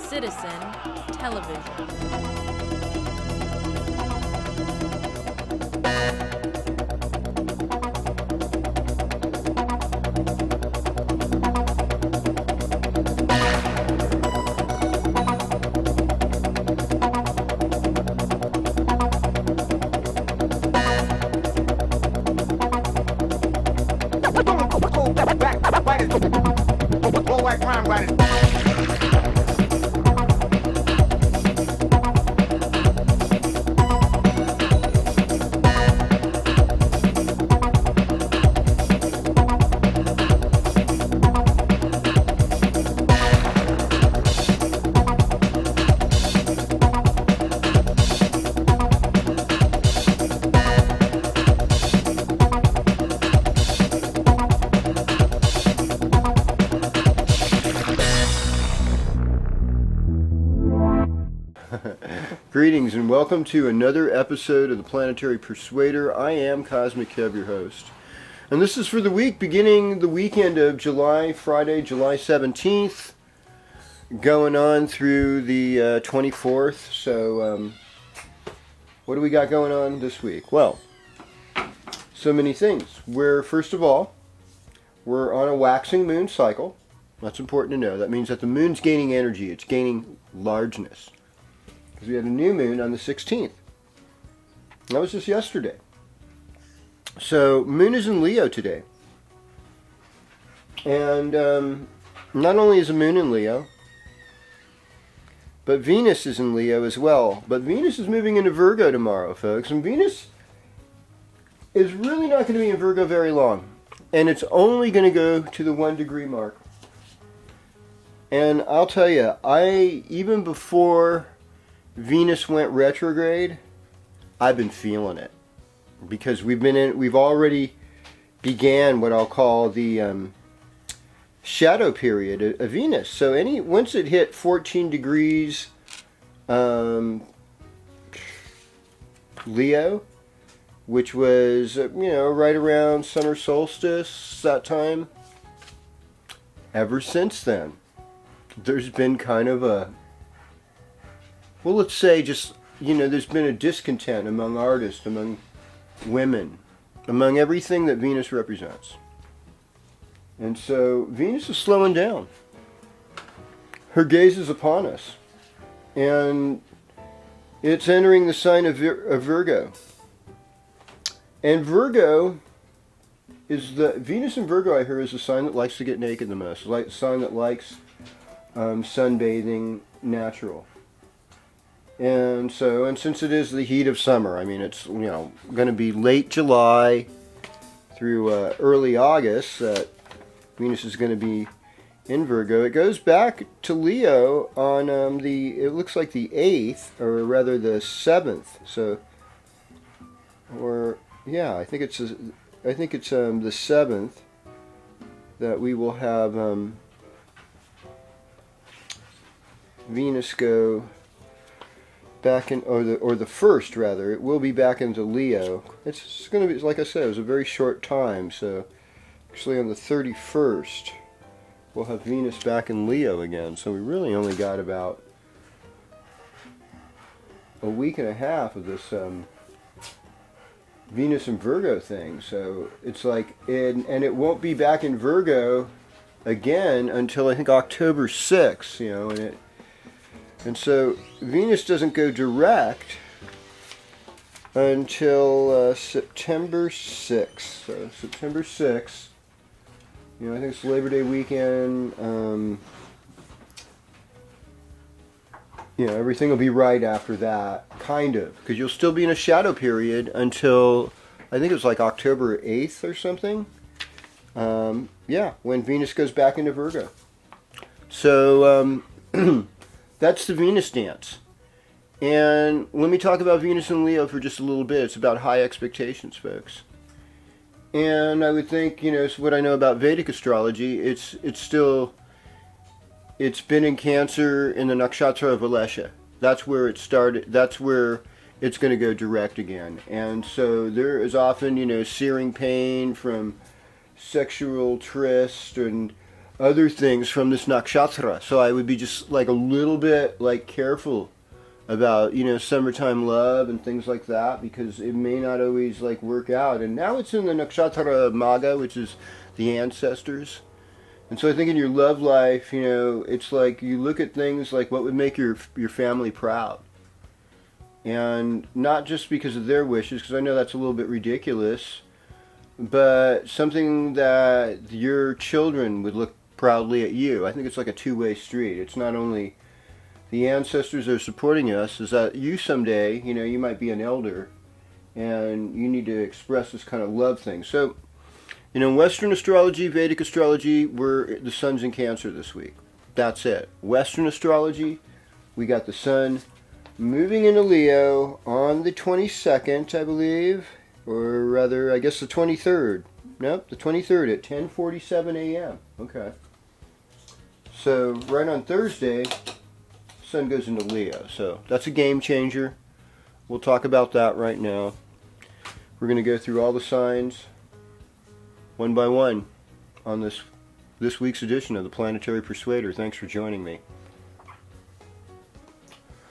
Citizen Television. Greetings and welcome to another episode of the Planetary Persuader. I am Cosmic Kev, your host. And this is for the week beginning the weekend of Friday, July 17th, going on through the 24th. So, what do we got going on this week? Well, so many things. First of all, we're on a waxing moon cycle. That's important to know. That means that the moon's gaining energy. It's gaining largeness. Because we had a new moon on the 16th. That was just yesterday. So, moon is in Leo today. And not only is the moon in Leo, but Venus is in Leo as well. But Venus is moving into Virgo tomorrow, folks. And Venus is really not going to be in Virgo very long. And it's only going to go to the 1 degree mark. And I'll tell you, even before Venus went retrograde, I've been feeling it because we've already began what I'll call the shadow period of Venus. So once it hit 14 degrees Leo, which was right around summer solstice, that time, ever since then there's been kind of let's say there's been a discontent among artists, among women, among everything that Venus represents. And so Venus is slowing down. Her gaze is upon us. And it's entering the sign of Virgo. And Virgo Venus in Virgo, I hear, is a sign that likes to get naked the most. Like a sign that likes sunbathing natural. And since it is the heat of summer, I mean, it's going to be late July through early August that Venus is going to be in Virgo. It goes back to Leo on it looks like the 8th, or rather the 7th. So, I think it's the 7th that we will have Venus go back in, or the first rather, it will be back into Leo. It's going to be, like I said, it was a very short time. So actually on the 31st we'll have Venus back in Leo again. So we really only got about a week and a half of this Venus and Virgo thing. So it's like, and it won't be back in Virgo again until I think October 6th, and so Venus doesn't go direct until September 6th. So September 6th, I think it's Labor Day weekend. Everything will be right after that, kind of. Because you'll still be in a shadow period until, I think it was like October 8th or something. When Venus goes back into Virgo. So, that's the Venus dance. And let me talk about Venus and Leo for just a little bit. It's about high expectations, folks. And I would think, what I know about Vedic astrology, it's been in Cancer in the nakshatra of Alesha. That's where it started. That's where it's going to go direct again. And so there is often, searing pain from sexual tryst and other things from this nakshatra. So I would be just like a little bit like careful about, you know, summertime love and things like that, because it may not always like work out. And now it's in the nakshatra maga, which is the ancestors. And so I think in your love life, you know, it's like you look at things like what would make your family proud. And not just because of their wishes, because I know that's a little bit ridiculous, but something that your children would look proudly at you. I think it's like a two-way street. It's not only the ancestors are supporting us, is that you someday, you know, you might be an elder and you need to express this kind of love thing. So, you know, Western astrology, Vedic astrology, the sun's in Cancer this week. That's it. Western astrology, we got the sun moving into Leo on the 22nd, I believe, or rather, I guess the 23rd. Nope, the 23rd at 10:47 a.m. Okay. So right on Thursday, sun goes into Leo. So that's a game changer. We'll talk about that right now. We're going to go through all the signs one by one on this week's edition of the Planetary Persuader. Thanks for joining me.